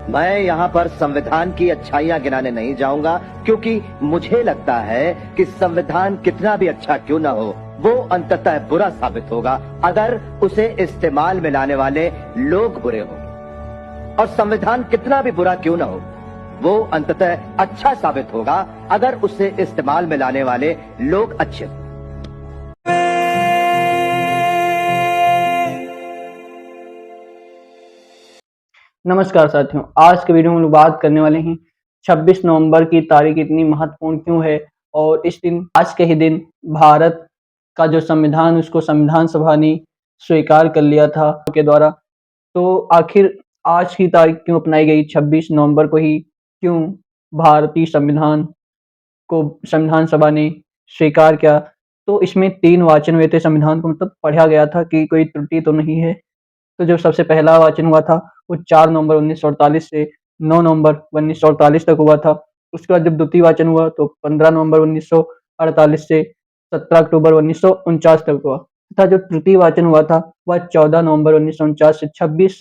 मैं यहाँ पर संविधान की अच्छाइयाँ गिनाने नहीं जाऊंगा, क्योंकि मुझे लगता है कि संविधान कितना भी अच्छा क्यों न हो, वो अंततः बुरा साबित होगा अगर उसे इस्तेमाल में लाने वाले लोग बुरे हों। और संविधान कितना भी बुरा क्यों न हो, वो अंततः अच्छा साबित होगा अगर उसे इस्तेमाल में लाने वाले लोग अच्छे हों। नमस्कार साथियों, आज के वीडियो में हम लोग बात करने वाले हैं 26 नवंबर की तारीख इतनी महत्वपूर्ण क्यों है। और इस दिन, आज के ही दिन, भारत का जो संविधान, उसको संविधान सभा ने स्वीकार कर लिया था के द्वारा। तो आखिर आज की तारीख क्यों अपनाई गई, 26 नवंबर को ही क्यों भारतीय संविधान को संविधान सभा ने स्वीकार किया? तो इसमें 3 वाचन हुए थे संविधान को, मतलब पढ़ा गया था कि कोई त्रुटि तो नहीं है। तो जो सबसे पहला वाचन हुआ था वो 4 नवंबर 1948 से 9 नवंबर 1948 तक हुआ था। उसके बाद जब द्वितीय वाचन हुआ तो 15 नवंबर 1948 से 17 अक्टूबर 1949 तक हुआ, तथा जो तृतीय वाचन हुआ था वह 14 नवंबर 1949 से 26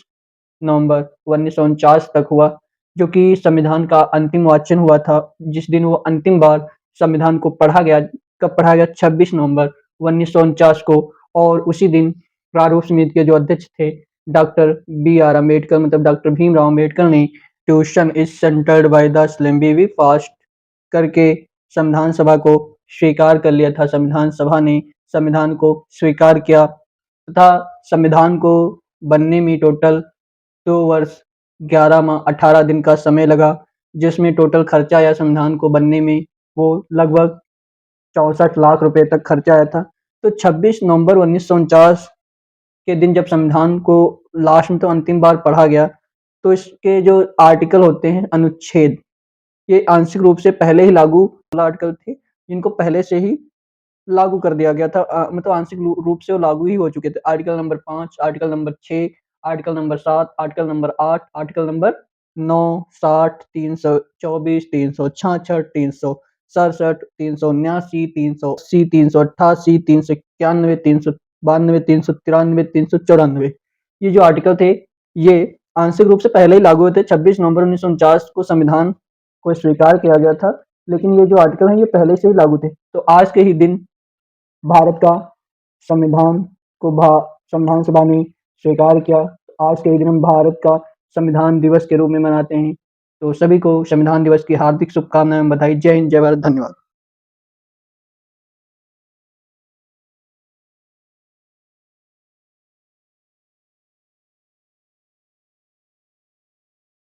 नवंबर 1949 तक हुआ, जो कि संविधान का अंतिम वाचन हुआ था। जिस दिन वो अंतिम बार संविधान को पढ़ा गया, कब पढ़ा गया? 26 नवंबर 1949 को। और उसी दिन प्रारूप समिति के जो अध्यक्ष थे डॉक्टर बी आर अम्बेडकर, मतलब डॉक्टर भीमराव अम्बेडकर ने tuition is centred by the assembly we fast करके संविधान सभा को स्वीकार कर लिया था। संविधान सभा ने संविधान को स्वीकार किया तथा संविधान को बनने में टोटल 2 वर्ष 11 माह 18 दिन का समय लगा, जिसमें टोटल खर्चा आया संविधान को बनने में वो लगभग 64 लाख रुपए तक खर्चा आया था। तो 26 नवंबर 1949 के दिन जब संविधान को लास्ट में, तो अंतिम बार पढ़ा गया, तो इसके जो आर्टिकल होते हैं, अनुच्छेद, ये आंशिक रूप से पहले ही लागू आर्टिकल थे, जिनको पहले से ही लागू कर दिया गया था। मतलब आंशिक रूप से वो लागू ही हो चुके थे। Article number 5, article number 6, article number 7, article number 8, article number 9, 60, 324, 366, 367, 379, 380, 388, 391, 392, 393, 394, ये जो आर्टिकल थे, ये आंशिक रूप से पहले ही लागू हुए थे। 26 नवंबर 1949 को संविधान को स्वीकार किया गया था, लेकिन ये जो आर्टिकल हैं ये पहले से ही लागू थे। तो आज के ही दिन भारत का संविधान को संविधान सभा ने स्वीकार किया। आज के ही दिन हम भारत का संविधान दिवस के रूप में मनाते हैं। तो सभी को संविधान दिवस की हार्दिक शुभकामनाएं, बधाई। जय हिंद, जय भारत, धन्यवाद।